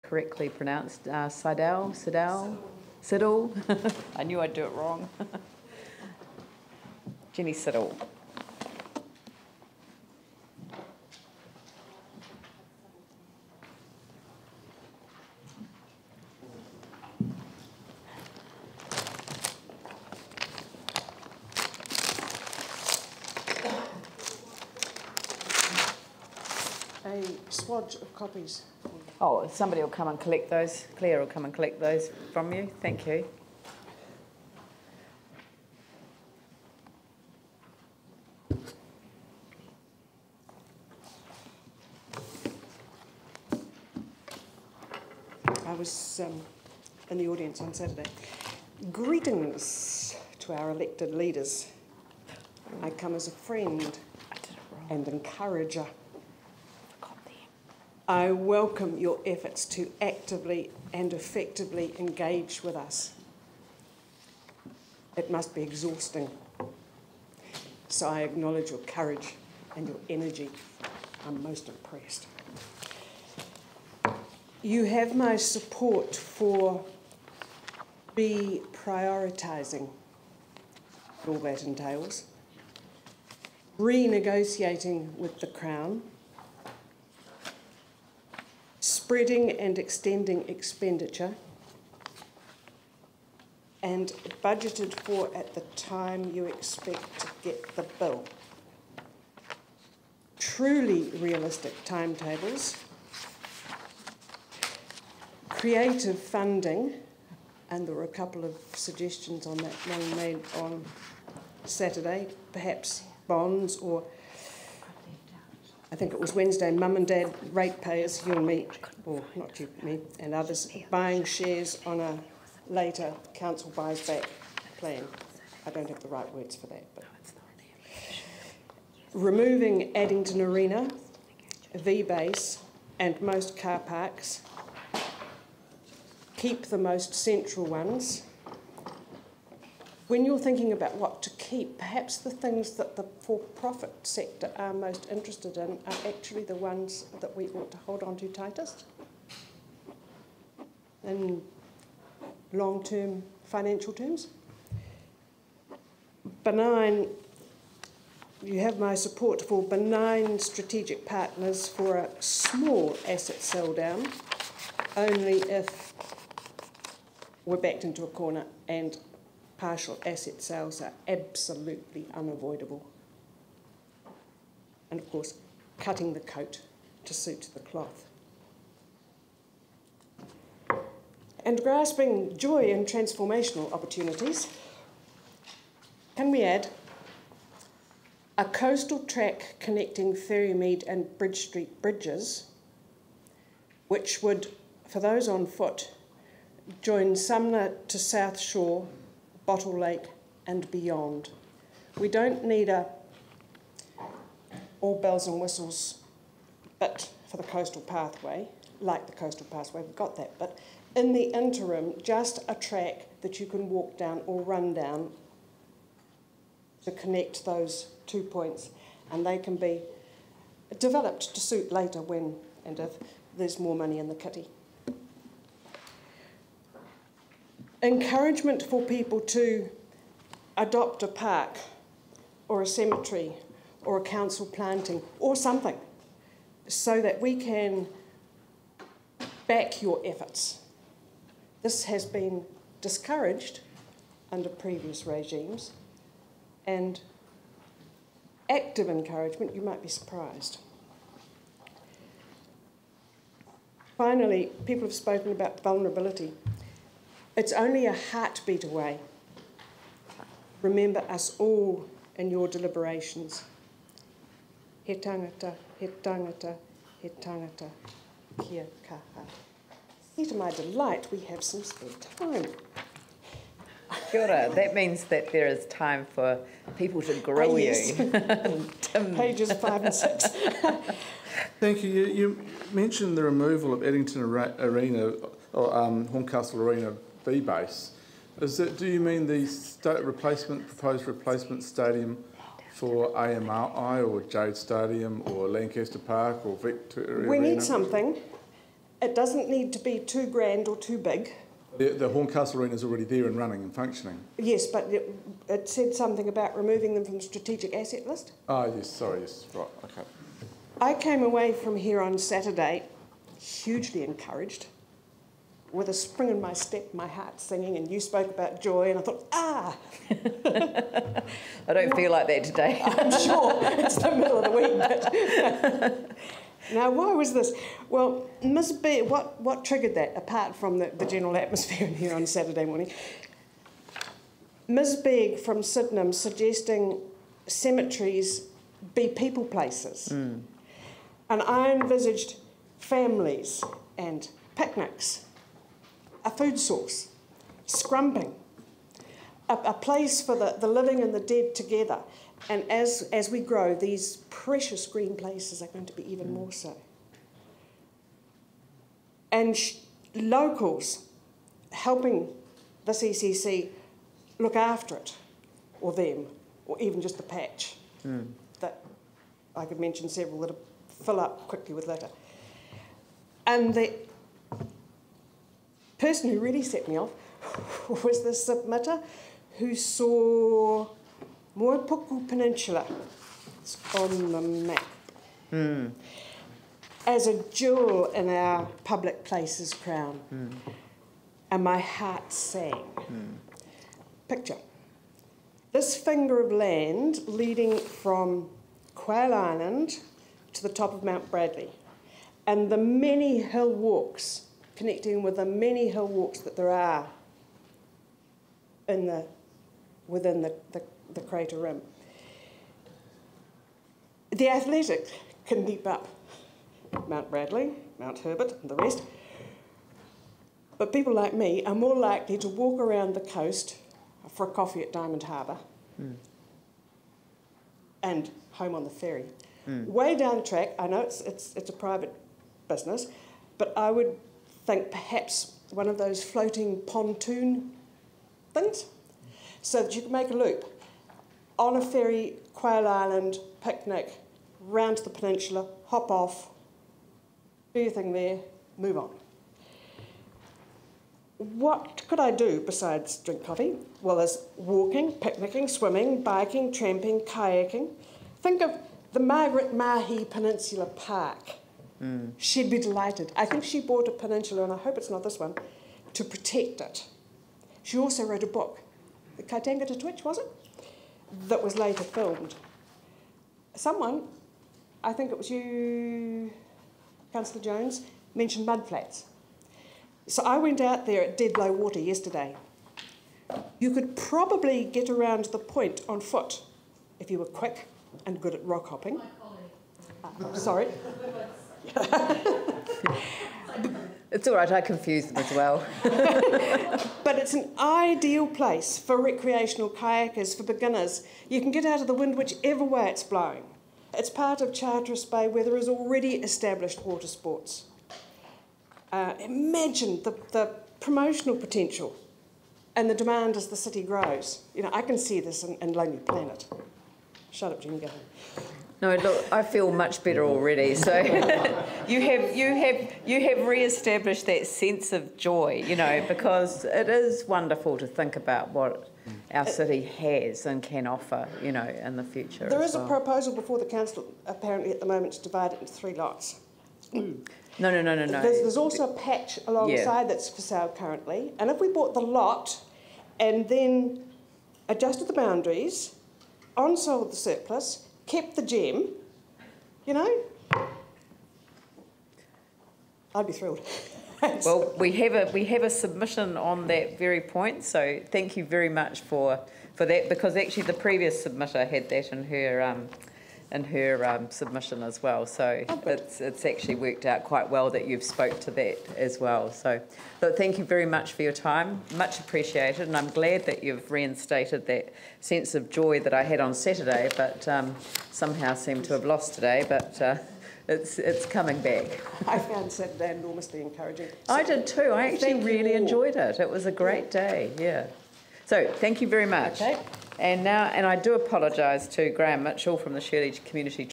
correctly pronounced. Syddall. I knew I'd do it wrong. Jeni Syddall. A swatch of copies. Oh, somebody will come and collect those. Claire will come and collect those from you. Thank you. I was in the audience on Saturday. Greetings to our elected leaders. I come as a friend and encourager. I welcome your efforts to actively and effectively engage with us. It must be exhausting. So I acknowledge your courage and your energy. I'm most impressed. You have my support for prioritising all that entails, renegotiating with the Crown, spreading and extending expenditure, and budgeted for at the time you expect to get the bill. Truly realistic timetables, creative funding, and there were a couple of suggestions on that one made on Saturday, perhaps bonds or I think it was Wednesday, Mum and Dad ratepayers, you and me, or not you, me, and others, buying shares on a later council buys back plan. I don't have the right words for that. But removing Addington Arena, V-Base, and most car parks. Keep the most central ones. When you're thinking about what to keep, perhaps the things that the for-profit sector are most interested in are actually the ones that we ought to hold on to tightest in long-term financial terms. Benign, you have my support for benign strategic partners for a small asset sell down, only if we're backed into a corner and partial asset sales are absolutely unavoidable. And of course, cutting the coat to suit the cloth. And grasping joy in transformational opportunities, can we add a coastal track connecting Ferrymead and Bridge Street bridges, which would, for those on foot, join Sumner to South Shore, Bottle Lake and beyond. We don't need a all bells and whistles bit for the coastal pathway, like the coastal pathway, we've got that, but in the interim, just a track that you can walk down or run down to connect those 2 points, and they can be developed to suit later when and if there's more money in the kitty. Encouragement for people to adopt a park or a cemetery or a council planting or something so that we can back your efforts. This has been discouraged under previous regimes, and active encouragement, you might be surprised. Finally, people have spoken about vulnerability. It's only a heartbeat away. Remember us all in your deliberations. He tangata, he tangata, he tangata, kia kaha. See, to my delight, we have some spare time. Kia ora. That means that there is time for people to grill you. Pages 5 and 6. Thank you. You mentioned the removal of Addington Arena, or Horncastle Arena V-Base. Do you mean the proposed replacement stadium for AMI or Jade Stadium or Lancaster Park or Victoria Arena? We need something It doesn't need to be too grand or too big. The Horncastle Arena is already there and running and functioning. Yes, but it said something about removing them from the strategic asset list. Oh, yes, sorry, yes, right, okay. I came away from here on Saturday hugely encouraged, with a spring in my step, my heart singing, and you spoke about joy, and I thought, I don't feel like that today. I'm sure it's the middle of the week. But now, why was this? Well, Ms. B, what triggered that, apart from the general atmosphere in here on Saturday morning? Ms. Begg from Sydenham suggesting cemeteries be people places. Mm. And I envisaged families and picnics, a food source, scrumping, a place for the living and the dead together. And as we grow, these precious green places are going to be even more so. And locals helping the CCC look after it, or them, or even just the patch. That I could mention several that fill up quickly with litter. And the person who really set me off was the submitter who saw Moepuku Peninsula, it's on the map, as a jewel in our public places crown. And my heart sang. Picture. This finger of land leading from Quail Island to the top of Mount Bradley, and the many hill walks, connecting with the many hill walks that there are within the crater rim. The athletic can leap up Mount Bradley, Mount Herbert, and the rest, but people like me are more likely to walk around the coast for a coffee at Diamond Harbour and home on the ferry. Way down the track, I know it's a private business, but I would think perhaps one of those floating pontoon things, so that you can make a loop on a ferry, Quail Island, picnic, round to the peninsula, hop off, do your thing there, move on. What could I do besides drink coffee? Well, there's walking, picnicking, swimming, biking, tramping, kayaking. Think of the Margaret Mahi Peninsula Park. She'd be delighted. I think she bought a peninsula, and I hope it's not this one, to protect it. She also wrote a book, the Kaitanga to Twitch, was it? That was later filmed. Someone, I think it was you, Councillor Jones, mentioned mudflats. So I went out there at dead low water yesterday. You could probably get around the point on foot if you were quick and good at rock hopping. Sorry. It's all right, I confused them as well. But it's an ideal place for recreational kayakers, for beginners. You can get out of the wind whichever way it's blowing. It's part of Charteris Bay where there is already established water sports. Imagine the promotional potential and the demand as the city grows. You know, I can see this in Lonely Planet. Shut up, Jeni, go home. No, look, I feel much better already. So you have re-established that sense of joy, you know, because it is wonderful to think about what our city has and can offer, you know, in the future. There is a proposal before the council, apparently at the moment, to divide it into 3 lots. No. There's also a patch alongside that's for sale currently, and if we bought the lot and then adjusted the boundaries, on-sold the surplus, kept the gem, you know, I'd be thrilled. Well, we have a submission on that very point, so thank you very much for that, because actually the previous submitter had that in her submission as well, so it's actually worked out quite well that you've spoke to that as well. So look, thank you very much for your time, much appreciated, and I'm glad that you've reinstated that sense of joy that I had on Saturday, but somehow seem to have lost today, but it's coming back. I found Saturday enormously encouraging. I did too. I actually really enjoyed it. It was a great day, yeah. So thank you very much. Okay. And I do apologise to Graham Mitchell from the Shirley Community